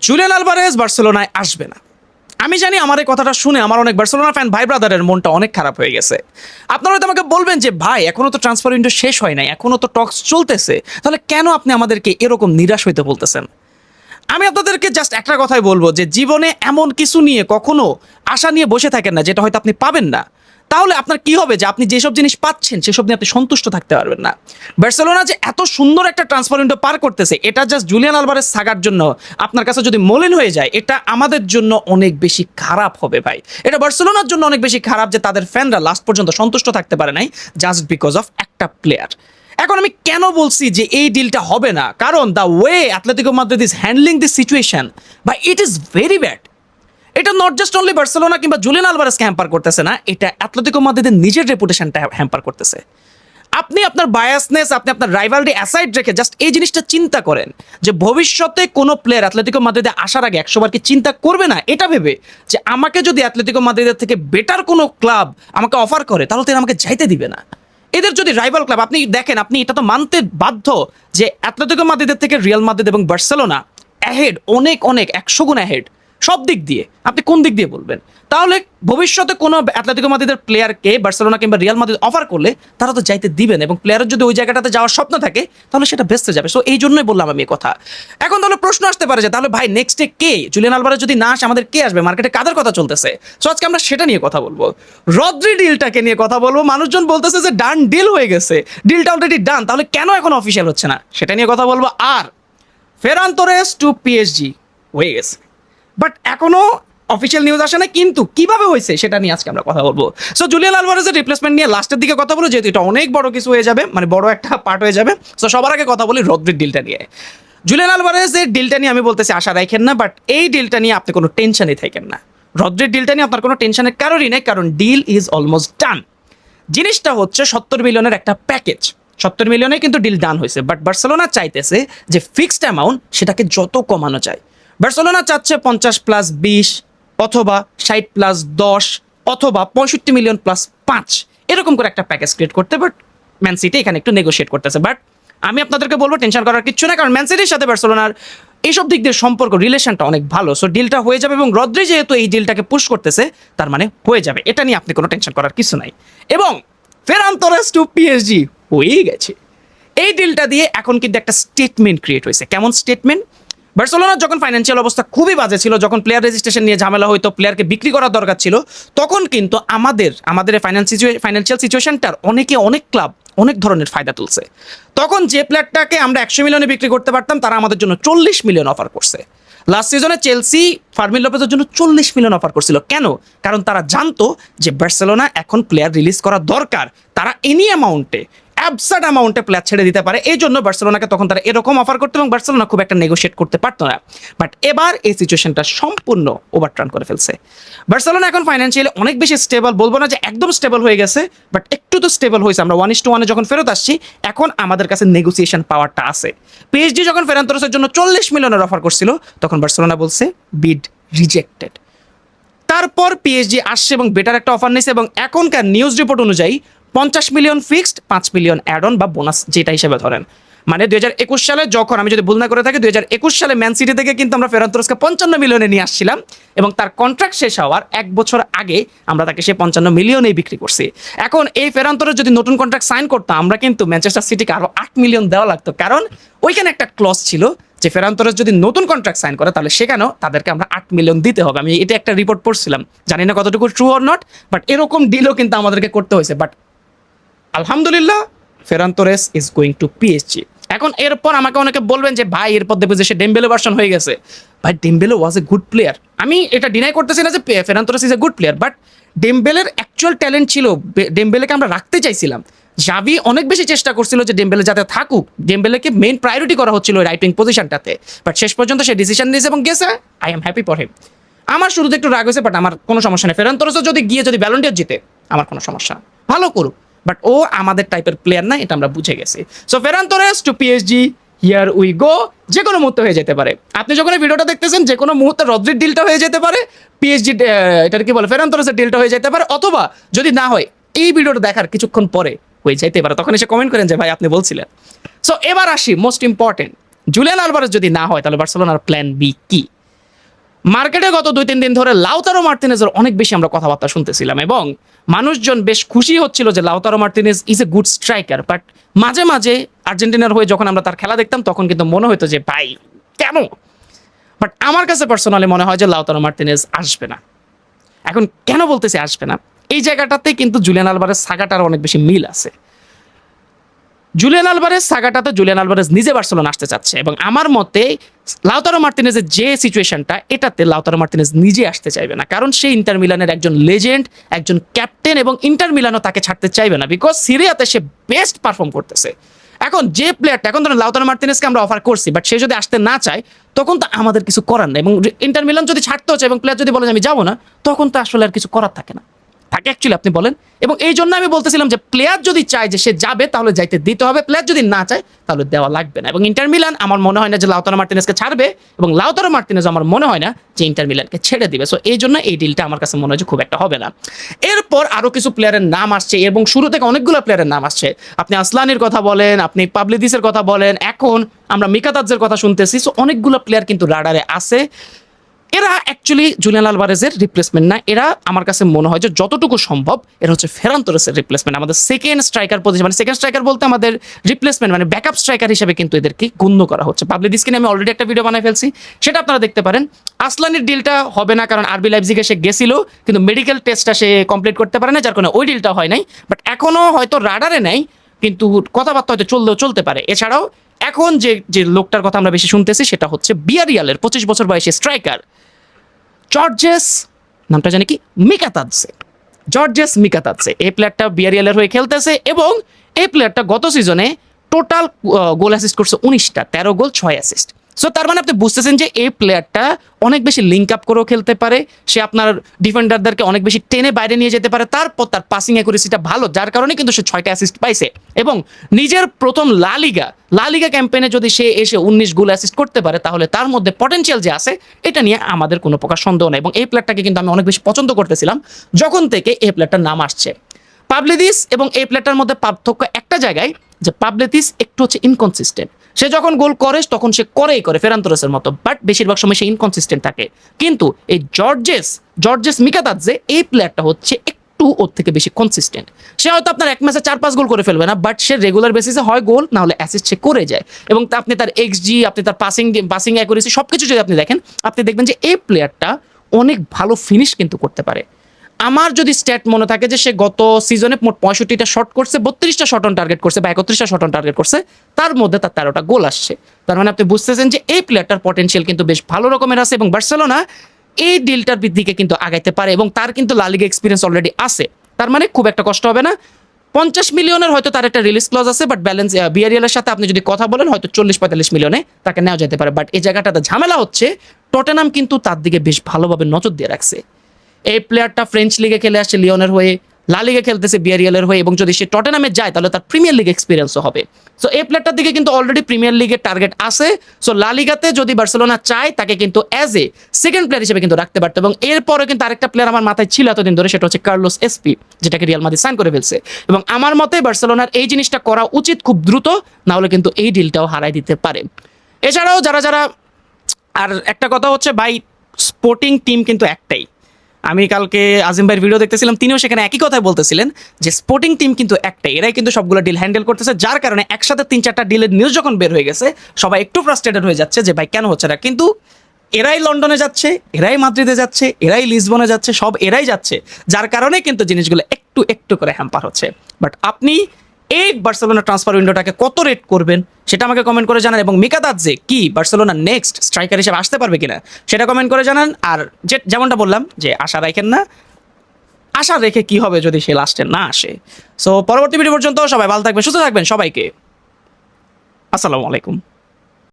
Julian Alvarez বার্সেলোনায় আসবে না। আমি জানি আমার এই কথাটা শুনে আমার অনেক বার্সেলোনা ফ্যান ভাই ব্রাদারের মনটা অনেক খারাপ হয়ে গেছে। আপনারা হয়তো আমাকে বলবেন যে ভাই এখনো তো ট্রান্সফার উইন্ডো শেষ হয় নাই, এখনো তো টক্স চলতেছে, তাহলে কেন আপনি আমাদেরকে এরকম নিরাশ হইতে বলতেছেন? আমি আপনাদেরকে জাস্ট একটা কথাই বলবো যে জীবনে এমন কিছু নিয়ে কখনো আশা নিয়ে বসে থাকেন না যেটা হয়তো আপনি পাবেন না। তাহলে আপনার কি হবে যে আপনি যেসব জিনিস পাচ্ছেন সেসব নিয়ে আপনি সন্তুষ্ট থাকতে পারবেন না। বার্সেলোনা যে এত সুন্দর একটা ট্রান্সফার উইন্ডো পার করতেছে, এটা জাস্ট জুলিয়ান আলভারেজ সাগার জন্য আপনার কাছে যদি মলিন হয়ে যায়, এটা আমাদের জন্য অনেক বেশি খারাপ হবে ভাই। এটা বার্সেলোনার জন্য অনেক বেশি খারাপ যে তাদের ফ্যানরা লাস্ট পর্যন্ত সন্তুষ্ট থাকতে পারে নাই জাস্ট বিকজ অফ একটা প্লেয়ার। এখন আমি কেন বলছি যে এই ডিলটা হবে না, কারণ the way Atletico Madrid is handling this situation বা ইট ইজ ভেরি ব্যাড। এটা নট জাস্ট অনলি বার্সেলোনা কিংবা জুলিয়ান আলভারেজকে হ্যাম্পার করতেছে না, এটা অ্যাথলেটিকো মাদ্রিদের নিজের রেপুটেশনটা হ্যাম্পার করতেছে। আপনি আপনার বায়াসনেস, আপনি আপনার রাইভালরি অ্যাসাইড রেখে জাস্ট এই জিনিসটা চিন্তা করেন যে ভবিষ্যতে কোনো প্লেয়ার অ্যাথলেটিকো মাদ্রিদে আসার আগে 100 বার কি চিন্তা করবে না এটা ভেবে যে আমাকে যদি অ্যাথলেটিকো মাদ্রিদের থেকে বেটার কোনো ক্লাব আমাকে অফার করে তাহলে তারা আমাকে যাইতে দিবে না। এদের যদি রাইভাল ক্লাব, আপনি দেখেন, আপনি এটা তো মানতে বাধ্য যে অ্যাথলেটিকো মাদ্রিদের থেকে রিয়াল মাদ্রিদ এবং বার্সেলোনা অ্যাহেড, অনেক অনেক 100 গুণ অ্যাহেড সব দিক দিয়ে। আপনি কোন দিক দিয়ে বলবেন? তাহলে ভবিষ্যতে কোনো অ্যাথলেটিকো মাদ্রিদের প্লেয়ারকে বার্সেলোনা কিংবা রিয়াল মাদ্রিদ অফার করলে তারা তো যাইতে দিবেন, এবং প্লেয়ারের যদি ওই জায়গাটাতে যাওয়ার স্বপ্ন থাকে তাহলে সেটা বেঁচতে যাবে। সো এই জন্যই বললাম আমি এই কথা। এখন তাহলে প্রশ্ন আসতে পারে যে তাহলে ভাই নেক্সটে কে? জুলিয়ান আলভারেজ যদি না আসে আমাদের কে আসবে? মার্কেটে কাদের কথা চলতেছে? সো আজকে আমরা সেটা নিয়ে কথা বলবো, রদ্রি ডিলটাকে নিয়ে কথা বলবো। মানুষজন বলতেছে যে ডান ডিল হয়ে গেছে, ডিলটা অলরেডি ডান, তাহলে কেন এখন অফিসিয়াল হচ্ছে না সেটা নিয়ে কথা বলবো। আর ফেরান তোরেস টু পিএসজি হয়ে গেছে, বাট এখনো অফিসিয়াল নিউজ আসে না, কিন্তু কিভাবে হয়েছে সেটা নিয়ে আজকে আমরা কথা বলবো। সো জুলিয়ান আলভারেজের রিপ্লেসমেন্ট নিয়ে লাস্টের দিকে কথা বলবো, যেহেতু এটা অনেক বড় কিছু হয়ে যাবে, মানে বড় একটা পার্ট হয়ে যাবে। সো সবার আগে কথা বলি রদ্রির ডিলটা নিয়ে। জুলিয়ান আলভারেজের ডিলটা নিয়ে আমি বলতেছি আশা রাখেন না, বাট এই ডিলটা নিয়ে আপনি কোনো টেনশনই থাকেন না। রদ্রির ডিলটা নিয়ে আপনার কোনো টেনশনের কারণই নেই, কারণ ডিল ইজ অলমোস্ট ডান। জিনিসটা হচ্ছে 70 মিলিয়নের একটা প্যাকেজ, 70 মিলিয়নে কিন্তু ডিল ডান হয়েছে, বাট বার্সেলোনা চাইতেছে যে ফিক্সড অ্যামাউন্ট সেটাকে যত কমানো যায়। বার্সেলোনা চাচ্ছে 50+20 অথবা 60+10 অথবা 65 মিলিয়ন +5 এরকম করে একটা প্যাকেজ ক্রিয়েট করতে, বাট ম্যান সিটি এখানে একটু নেগোশিয়েট করতেছে। বাট আমি আপনাদেরকে বলবো টেনশন করার কিছু না, কারণ ম্যান সিটির সাথে বার্সেলোনার এইসব দিক দিয়ে সম্পর্ক, রিলেশনটা অনেক ভালো। সো ডিলটা হয়ে যাবে, এবং রদ্রি যেহেতু এই ডিলটাকে পুশ করতেছে তার মানে হয়ে যাবে, এটা নিয়ে আপনি কোনো টেনশন করার কিছু নাই। এবং ফেরান তোরেস টু পিএসজি হয়েই গেছে। এই ডিলটা দিয়ে এখন কিন্তু একটা স্টেটমেন্ট ক্রিয়েট হয়েছে। কেমন স্টেটমেন্ট? বার্সেলোনার যখন ফাইন্যান্সিয়াল অবস্থা খুবই বাজে ছিল, যখন প্লেয়ার রেজিস্ট্রেশন নিয়ে ঝামেলা হইতো, প্লেয়ারকে বিক্রি করার দরকার ছিল, তখন কিন্তু আমাদের ফাইন্যান্সিয়াল সিচুয়েশনটার অনেক ক্লাব অনেক ধরনের ফায়দা তুলছে। তখন যে প্লেয়ারটাকে আমরা 100 মিলিয়নে বিক্রি করতে পারতাম, তারা আমাদের জন্য 40 মিলিয়ন অফার করছে। লাস্ট সিজনে চেলসি ফার্মিন লোপেজের জন্য 40 মিলিয়ন অফার করছিল। কেন? কারণ তারা জানতো যে বার্সেলোনা এখন প্লেয়ার রিলিজ করা দরকার, তারা এনি অ্যামাউন্টে, অ্যাবসার্ড অ্যামাউন্টে প্লেয়ার ছেড়ে দিতে পারে। এই জন্য বার্সেলোনাকে তখন তারা এরকম অফার করতো, এবং বার্সেলোনা খুব একটা নেগোশিয়েট করতে পারতো না। বাট এবার এই সিচুয়েশনটা সম্পূর্ণ ওভারটার্ন করে ফেলছে। বার্সেলোনা এখন ফাইন্যান্সিয়ালি অনেক বেশি স্টেবল, বলবো না যে একদম স্টেবল হয়ে গেছে, বাট একটু তো স্টেবল হয়েছে। আমরা 1:1 যখন ফেরত আসছি, এখন আমাদের কাছে নেগোসিয়েশন পাওয়ারটা আছে। পিএসজি যখন ফেরান তোরেসের জন্য 40 মিলিয়নের অফার করছিল, তখন বার্সেলোনা বলছে বিড রিজেক্টেড। তারপর পিএসজি আসছে এবং বেটার একটা অফার নিয়েছে, এবং এখনকার নিউজ রিপোর্ট অনুযায়ী 50 million fixed, 5 million add on বা বোনাস যেটা হিসেবে ধরেন। মানে 2021 সালে, যখন আমি যদি ভুল না করে থাকি, 2021 সালে ম্যান সিটি থেকে কিন্তু আমরা ফেরান তোরেসকে 55 মিলিয়নে নিয়ে আসছিলাম, এবং তার কন্ট্রাক্ট শেষ হওয়ার 1 বছর আগে আমরা তাকে সেই 55 মিলিয়নেই বিক্রি করছি। এখন এই ফেরান তোরেস যদি নতুন কন্ট্রাক্ট সাইন করতাম, আমরা কিন্তু ম্যানচেস্টার সিটিকে আরো 8 মিলিয়ন দেওয়া লাগতো, কারণ ওইখানে একটা ক্লজ ছিল যে ফেরান তোরেস যদি নতুন কন্ট্রাক্ট সাইন করে তাহলে সেখানেও তাদেরকে আমরা 8 মিলিয়ন দিতে হবে। আমি এটা একটা রিপোর্ট পড়ছিলাম, জানি না কতটুকু ট্রু অর নট, বাট এরকম ডিলও কিন্তু আমাদেরকে করতে হয়েছে। বাট আলহামদুলিল্লাহ, ফেরান Torres is going to PSG. এখন এরপর আমাকে অনেকে বলবেন যে ভাই এরপর দেখবে যে সে ডেম্বেলে ভার্সন হয়ে গেছে। ভাই Dembele was a good player, আমি এটা ডিনাই করতেছি না যে Ferran Torres is a good player, but ডেম্বেলের অ্যাকচুয়াল ট্যালেন্ট ছিল, ডেম্বেলেকে আমরা রাখতে চাইছিলাম। জাভি অনেক বেশি চেষ্টা করছিল যে ডেম্বেলে যাতে থাকুক, ডেম্বেলেকে মেইন প্রায়োরিটি করা হচ্ছিল ওই রাইট উইং পজিশনটাতে, বাট শেষ পর্যন্ত সে ডিসিশন নিয়েছে এবং গেছে। I am happy for him. আমার শুরু একটু রাগ হয়েছে, বাট আমার কোনো সমস্যা নেই। ফেরান তোরেসও যদি ব্যালন ডি'র জিতে, আমার কোনো সমস্যা না, ভালো করুক, বাট ও আমাদের টাইপের প্লেয়ার না, এটা আমরা বুঝে গেছি। So Ferran Torres to PSG, here we go. যে কোনো মুহূর্তে হয়ে যেতে পারে। আপনি যখন এই ভিডিওটা দেখতেছেন, যে কোনো মুহূর্তে রদ্রির ডিলটা হয়ে যেতে পারে, পিএসজি এটা কি বলে ফেরান তোরেসের ডিলটা হয়ে যেতে পারে, অথবা যদি না হয় এই ভিডিওটা দেখার কিছুক্ষণ পরে হয়ে যেতে পারে। তখন এসে কমেন্ট করেন যে ভাই আপনি বলছিলেন। সো এবার আসি মোস্ট ইম্পর্টেন্ট, জুলিয়ান আলভারেজ যদি না হয় তাহলে বার্সেলোনার প্ল্যান বি কি? মার্কেটে গত 2-3 দিন ধরে লাউতারো মার্টিনেজের অনেক বেশি আমরা কথাবার্তা শুনতেছিলাম এবং মানুষজন বেশ খুশি হচ্ছিল যে Lautaro Martinez is a good striker, but মাঝে মাঝে আর্জেন্টিনার হয়ে যখন আমরা তার খেলা দেখতাম তখন কিন্তু মনে হতো যে ভাই কেন। বাট আমার কাছে পার্সোনালি মনে হয় যে লাউতারো মার্টিনেজ আসবে না। এখন কেন বলতেছি আসবে না, এই জায়গাটাতে কিন্তু জুলিয়ান আলভারেজ সাগাটার অনেক বেশি মিল আছে। জুলিয়ান আলভারেজ নিজে বার্সেলোনা আসতে চাচ্ছে এবং আমার মতে লাউতারো মার্টিনেজের যে সিচুয়েশনটা, এটাতে লাউতারো মার্টিনেজ নিজে আসতে চাইবে না, কারণ সে ইন্টার মিলানের একজন লেজেন্ড, একজন ক্যাপ্টেন এবং ইন্টার মিলানও তাকে ছাড়তে চাইবে না, বিকজ সিরিয়াতে সে বেস্ট পারফর্ম করতেছে। এখন যে প্লেয়ারটা, এখন ধরেন লাউতারো মার্টিনেজকে আমরা অফার করছি, বাট সে যদি আসতে না চায় তখন তো আমাদের কিছু করার নেই, এবং ইন্টার মিলান যদি ছাড়তেও চায় এবং প্লেয়ার যদি বলে যে আমি যাবো না, তখন তো আসলে আর কিছু করার থাকে না, থাকে অ্যাকচুয়ালি আপনি বলেন। এবং এই জন্য আমি বলতেছিলাম যে প্লেয়ার যদি চায় যে সে যাবে তাহলে যাইতে দিতে হবে, প্লেয়ার যদি না চায় তাহলে দেওয়া লাগবে না। এবং ইন্টার মিলান আমার মনে হয় না যে লাউতারো মার্টিনেজকে ছাড়বে, এবং লাউতারো মার্টিনেজ আমার মনে হয় না যে ইন্টার মিলানকে ছেড়ে দিবে। সো এই জন্য এই ডিলটা আমার কাছে মনে হয় যে খুব একটা হবে না। এরপর আরো কিছু প্লেয়ারের নাম আসছে এবং শুরু থেকে অনেকগুলো প্লেয়ারের নাম আসছে। আপনি আসলানির কথা বলেন, আপনি পাবলিদিসের কথা বলেন, এখন আমরা মিকাতাজের কথা শুনতেছি। সো অনেকগুলো প্লেয়ার কিন্তু রাডারে আছে। এরা অ্যাকচুয়ালি জুলিয়ান আলভারেজের রিপ্লেসমেন্ট না, এরা আমার কাছে মনে হয় যে যতটুকু সম্ভব এরা হচ্ছে ফেরান তোরেসের রিপ্লেসমেন্ট। আমাদের সেকেন্ড স্ট্রাইকার পজিশন, মানে সেকেন্ড স্ট্রাইকার বলতে আমাদের রিপ্লেসমেন্ট, মানে ব্যাকআপ স্ট্রাইকার হিসেবে কিন্তু এদেরকে গণ্য করা হচ্ছে। পাবলিদিসকে নিয়ে আমি অলরেডি একটা ভিডিও বানাই ফেলছি, সেটা আপনারা দেখতে পারেন। আসলানির ডিলটা হবে না, কারণ আরবি লাইপজিগে সে গেছিল কিন্তু মেডিকেল টেস্টটা সে কমপ্লিট করতে পারে না, যার কারণে ওই ডিলটা হয় নাই। বাট এখনো হয়তো রাডারে নেই, কিন্তু কথাবার্তা হয়তো চলতে পারে। এছাড়াও এখন যে লোকটার কথা আমরা বেশি শুনতেছি সেটা হচ্ছে বিয়ারিয়ালের 25 বছর বয়সী স্ট্রাইকার জর্জেস, নামটা জানি কি, মিকাতাদসে। জর্জেস মিকাতাদসে এই প্লেয়ারটা বিয়ারিয়ালের হয়ে খেলতেছে এবং এই প্লেয়ারটা গত সিজনে টোটাল গোল অ্যাসিস্ট করছে 19টা, 13 গোল 6 অ্যাসিস্ট। সো তার মানে আপনি বুঝতেছেন যে এই প্লেয়ারটা অনেক বেশি লিঙ্ক আপ করেও খেলতে পারে, সে আপনার ডিফেন্ডারদেরকে অনেক বেশি টেনে বাইরে নিয়ে যেতে পারে, তারপর তার পাসিং অ্যাকুরেসিটা ভালো, যার কারণে কিন্তু সে 6টা অ্যাসিস্ট পাইছে। এবং নিজের প্রথম লালিগা ক্যাম্পেইনে যদি সে এসে 19 গোল অ্যাসিস্ট করতে পারে তাহলে তার মধ্যে পটেনশিয়াল যে আছে এটা নিয়ে আমাদের কোনো প্রকার সন্দেহ নেই। এবং এই প্লেয়ারটাকে কিন্তু আমি অনেক বেশি পছন্দ করতেছিলাম যখন থেকে এই প্লেয়ারটার নাম আসছে। পাবলিদিস এবং এই প্লেয়ারটার মধ্যে পার্থক্য একটা জায়গায়, যে পাবলিদিস একটু হচ্ছে ইনকনসিস্টেন্ট। সে যখন গোল করে তখন সে করে ফেরান তোরেসের মতো, বাট বেশিরভাগ সময় সে ইনকনসিস্টেন্ট থাকে। কিন্তু এই জর্জেস মিকাতাদজে এই প্লেয়ারটা হচ্ছে একটু ওর থেকে বেশি কনসিস্টেন্ট। সে হয়তো আপনার এক ম্যাচে 4-5 গোল করে ফেলবে না, বাট সে রেগুলার বেসিসে হয় গোল না হলে অ্যাসিস্ট সে করে যায়। এবং আপনি তার এক্সজি, আপনি তার পাসিং অ্যাকুরেসি সবকিছু যদি আপনি দেখেন, আপনি দেখবেন যে এই প্লেয়ারটা অনেক ভালো ফিনিশ কিন্তু করতে পারে। আমার যদি স্ট্যাট মনে থাকে যে সে গত সিজনে মোট 65টা শট করছে, 32টা শট অন টার্গেট করছে বা 31টা শট অন টার্গেট করছে, তার মধ্যে তার 13টা গোল আসছে। তার মানে আপনি বুঝতেছেন যে এই প্লেয়ারটার পটেনশিয়াল কিন্তু বেশ ভালো রকমের আছে এবং বার্সেলোনা এই ডিলটার দিকে কিন্তু আগাইতে পারে এবং তার কিন্তু লা লিগা এক্সপিরিয়েন্স অলরেডি আছে। তার মানে খুব একটা কষ্ট হবে না। 50 মিলিয়নের হয়তো তার একটা রিলিজ ক্লজ আছে, বাট ব্যালেন্স বিয়ারিয়ালের সাথে আপনি যদি কথা বলেন হয়তো 40-45 মিলিয়নে তাকে নেওয়া যেতে পারে। বাট এই জায়গাটাতে ঝামেলা হচ্ছে টটেনাম কিন্তু তার দিকে বেশ ভালোভাবে নজর দিয়ে রাখছে। এই প্লেয়ারটা ফ্রেঞ্চ লিগে খেলে আসছে লিওনের হয়ে, লা লিগে খেলতেছে বিয়ারিয়ালের হয়ে, এবং যদি সে টটেনামে যায় তাহলে তার প্রিমিয়ার লিগ এক্সপিরিয়েন্সও হবে। সো এই প্লেয়ারটার দিকে কিন্তু অলরেডি প্রিমিয়ার লিগের টার্গেট আছে। সো লা লিগাতে যদি বার্সেলোনা চায় তাকে কিন্তু অ্যাজ এ সেকেন্ড প্লেয়ার হিসেবে কিন্তু রাখতে পারতো। এবং এরপরে কিন্তু আরেকটা প্লেয়ার আমার মাথায় ছিল এতদিন ধরে, সেটা হচ্ছে কার্লোস এসপি, যেটাকে রিয়াল মাদ্রিদ সাইন করে ফেলছে। এবং আমার মতে বার্সেলোনার এই জিনিসটা করা উচিত খুব দ্রুত, না হলে কিন্তু এই ডিলটাও হারাই দিতে পারে। এছাড়াও যারা আর একটা কথা হচ্ছে ভাই, স্পোর্টিং টিম কিন্তু একটাই। আমি কালকে আজিম ভাইয়ের ভিডিও দেখতেছিলাম, তিনিও সেখানে একই কথাই বলতেছিলেন যে স্পোর্টিং টিম কিন্তু একটাই, এরাই কিন্তু সবগুলো ডিল হ্যান্ডেল করতেছে, যার কারণে একসাথে 3-4টা ডিলের নিউজ যখন বের হয়ে গেছে সবাই একটু ফ্রাস্ট্রেটেড হয়ে যাচ্ছে যে ভাই কেন হচ্ছে না। কিন্তু এরাই লন্ডনে যাচ্ছে, এরাই মাদ্রিদে যাচ্ছে, এরাই লিসবনে যাচ্ছে, সব এরাই যাচ্ছে, যার কারণে কিন্তু জিনিসগুলো একটু একটু করে হ্যাম্পার হচ্ছে। বাট আপনি এই বার্সেলোনা ট্রান্সফার উইন্ডোটাকে কত রেট করবেন সেটা আমাকে কমেন্ট করে জানান, এবং মিকাতাদজে কি বার্সেলোনা নেক্সট স্ট্রাইকার হিসেবে আসতে পারবে কিনা সেটা কমেন্ট করে জানান। আর যেমনটা বললাম যে আশা রাখেন না, আশা রেখে কি হবে যদি সে লাস্টে না আসে। সো পরবর্তী ভিডিও পর্যন্ত সবাই ভালো থাকবেন, সুস্থ থাকবেন, সবাইকে আসসালামু আলাইকুম।